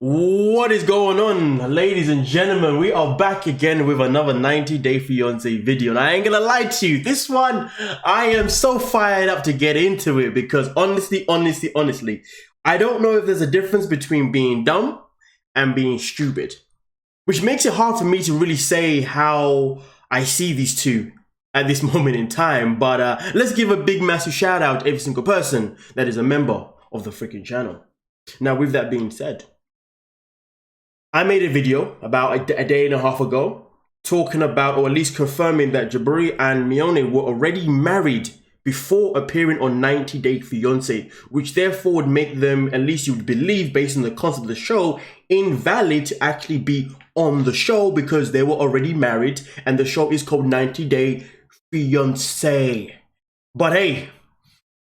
What is going on, ladies and gentlemen? We are back again with another 90-day fiance video, and I ain't gonna lie to you, this one I am so fired up to get into it because honestly, I don't know if there's a difference between being dumb and being stupid, which makes it hard for me to really say how I see these two at this moment in time. But let's give a big massive shout out to every single person that is a member of the freaking channel. Now, with that being said, I made a video about a day and a half ago talking about, or at least confirming, that Jibri and Miona were already married before appearing on 90 Day Fiance, which therefore would make them, at least you would believe based on the concept of the show, invalid to actually be on the show because they were already married and the show is called 90 Day Fiance. But hey,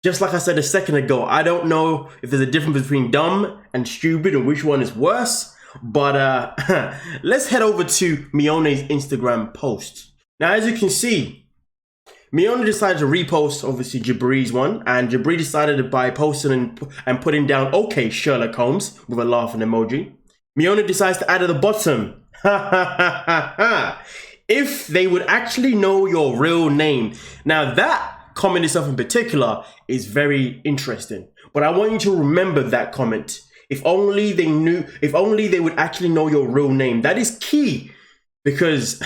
just like I said a second ago, I don't know if there's a difference between dumb and stupid and which one is worse. But let's head over to Miona's Instagram post. Now, as you can see, Miona decided to repost, obviously, Jibri's one. And Jibri decided by posting and putting down, "Okay, Sherlock Holmes," with a laughing emoji. Miona decides to add at the bottom, "If they would actually know your real name." Now, that comment itself in particular is very interesting. But I want you to remember that comment. If only they knew, if only they would actually know your real name. That is key, because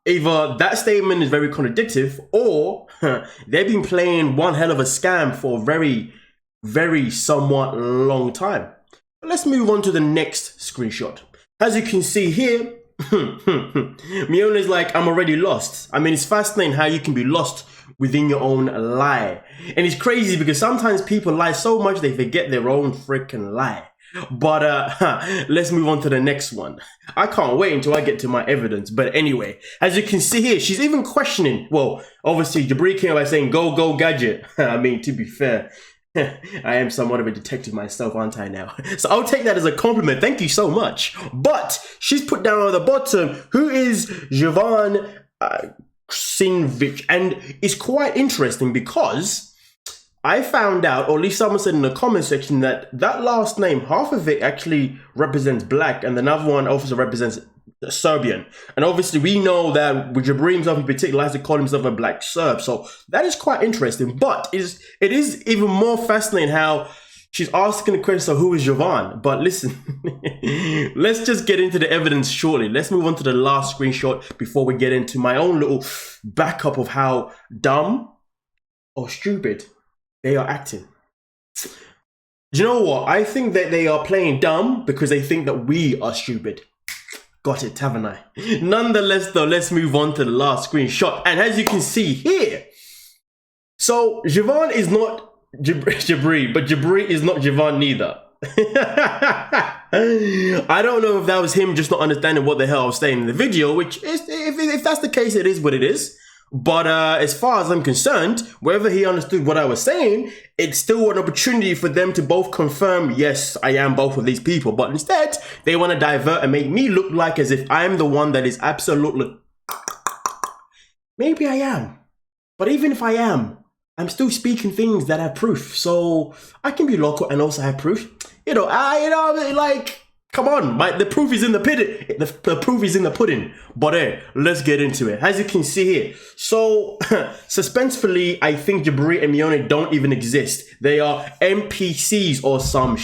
either that statement is very contradictory, or they've been playing one hell of a scam for a very somewhat long time. But let's move on to the next screenshot. As you can see here, Miona is like, "I'm already lost." I mean, it's fascinating how you can be lost within your own lie. And it's crazy because sometimes people lie so much they forget their own freaking lie. But let's move on to the next one. I can't wait until I get to my evidence. But anyway, as you can see here, she's even questioning. Well, obviously, Jibri came by saying, "Go, gadget." I mean, to be fair, I am somewhat of a detective myself, aren't I now? So I'll take that as a compliment. Thank you so much. But she's put down on the bottom, "Who is Javon Sinvich?" And it's quite interesting because I found out, or at least someone said in the comment section, that that last name, half of it actually represents black and another one also represents Serbian. And obviously we know that with Jibri himself in particular likes to call himself a black Serb. So that is quite interesting. But it is even more fascinating how she's asking the question, so who is Javon? But listen, let's just get into the evidence shortly. Let's move on to the last screenshot before we get into my own little backup of how dumb or stupid they are acting. Do you know what? I think that they are playing dumb because they think that we are stupid. Got it, haven't I? Nonetheless, though, let's move on to the last screenshot. And as you can see here, so Javon is not Jibri, but Jibri is not Javon neither. I don't know if that was him just not understanding what the hell I was saying in the video, which is, if that's the case, it is what it is. But as far as I'm concerned, whether he understood what I was saying, it's still an opportunity for them to both confirm, yes, I am both of these people. But instead, they want to divert and make me look like as if I'm the one that is absolutely... Maybe I am. But even if I am, I'm still speaking things that have proof. So I can be local and also have proof. You know, like... Come on, the proof is in the pudding. The proof is in the pudding. But hey, let's get into it. As you can see here, so suspensefully, I think Jibri and Miona don't even exist. They are NPCs or some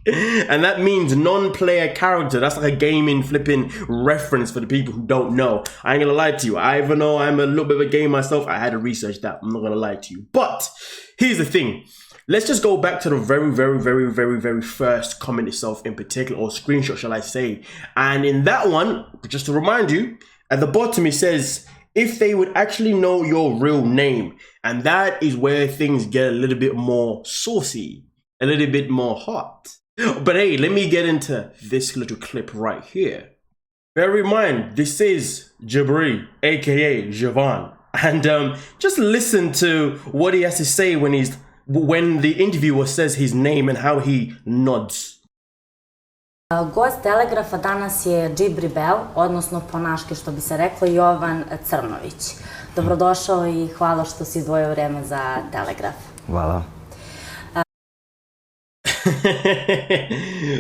and that means non-player character. That's like a gaming flipping reference for the people who don't know. I ain't gonna lie to you. I even though I'm a little bit of a gamer myself, I had to research that. I'm not gonna lie to you. But here's the thing. Let's just go back to the very first comment itself in particular, or screenshot, shall I say. And in that one, just to remind you, at the bottom it says, "If they would actually know your real name." And that is where things get a little bit more saucy, a little bit more hot. But hey, let me get into this little clip right here. Bear in mind, this is Jibri, aka Javon. And just listen to what he has to say when the interviewer says his name and how he nods. Gost Telegrafa danas je Jibri Bell, odnosno po naški što bi se reklo Jovan Crnović. Dobrodošao I hvala što si izdvojio vreme za Telegraf. Hvala.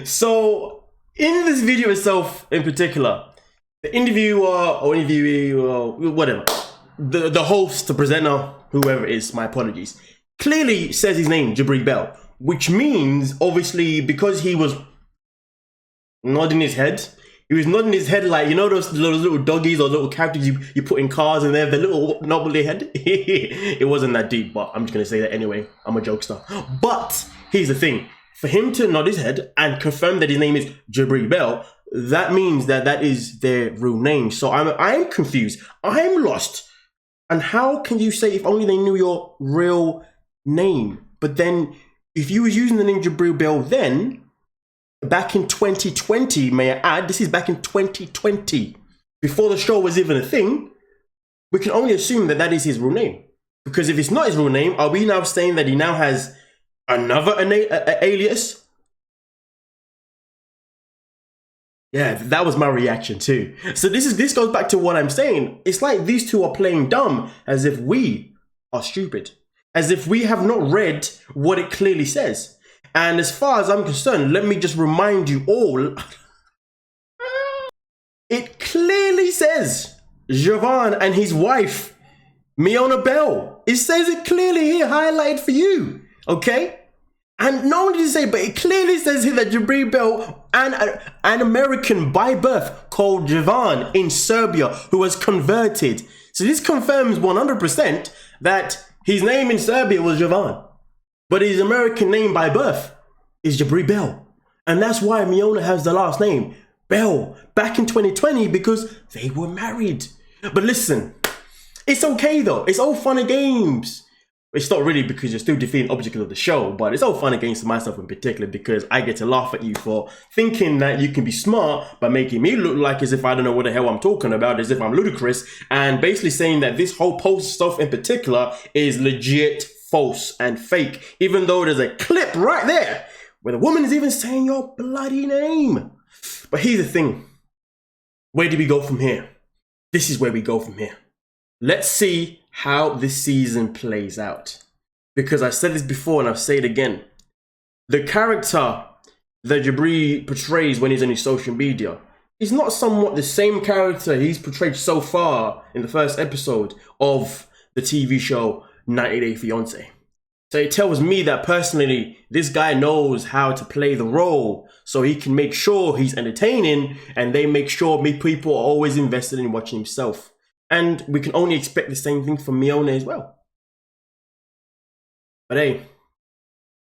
So in this video itself in particular, the interviewer or interviewee or whatever, the host, the presenter, whoever it is, my apologies, clearly says his name, Jibri Bell, which means obviously because he was nodding his head. He was nodding his head like, you know those little doggies or little characters you put in cars and they have the little knobbly head? It wasn't that deep, but I'm just going to say that anyway. I'm a jokester. But here's the thing. For him to nod his head and confirm that his name is Jibri Bell, that means that that is their real name. So I'm confused. I'm lost. And how can you say if only they knew your real name? But then if you was using the name Jibri Bell then, back in 2020, may I add, this is back in 2020, before the show was even a thing, we can only assume that that is his real name. Because if it's not his real name, are we now saying that he now has another alias? Yeah, that was my reaction too. So this goes back to what I'm saying. It's like these two are playing dumb, as if we are stupid. As if we have not read what it clearly says. And as far as I'm concerned, let me just remind you all, it clearly says Javon and his wife, Miona Bell. It says it clearly here, highlighted for you, okay? And not only does it say, but it clearly says here that Jibri Bell, an American by birth called Javon in Serbia, who was converted. So this confirms 100% that his name in Serbia was Javon. But his American name by birth is Jibri Bell. And that's why Miona has the last name, Bell, back in 2020, because they were married. But listen, it's okay though. It's all fun and games. It's not really because you're still defeating objects of the show, but it's all fun and games to myself in particular because I get to laugh at you for thinking that you can be smart by making me look like as if I don't know what the hell I'm talking about, as if I'm ludicrous, and basically saying that this whole post stuff in particular is legit false and fake, even though there's a clip right there where the woman is even saying your bloody name. But here's the thing. Where do we go from here? This is where we go from here. Let's see how this season plays out. Because I said this before and I'll say it again. The character that Jibri portrays when he's on his social media is not somewhat the same character he's portrayed so far in the first episode of the TV show 90 Day Fiance. So it tells me that personally, this guy knows how to play the role so he can make sure he's entertaining and they make sure people are always invested in watching himself. And we can only expect the same thing from Miona as well. But hey,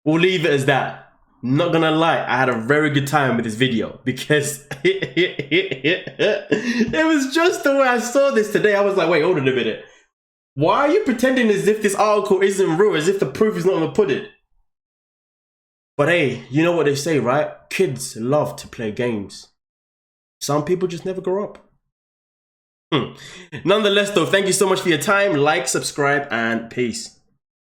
we'll leave it as that. Not gonna lie, I had a very good time with this video because it was just the way I saw this today. I was like, wait, hold on a minute. Why are you pretending as if this article isn't real, as if the proof is not gonna put it? But hey, you know what they say, right? Kids love to play games. Some people just never grow up. Nonetheless though, thank you so much for your time. Like, subscribe, and peace.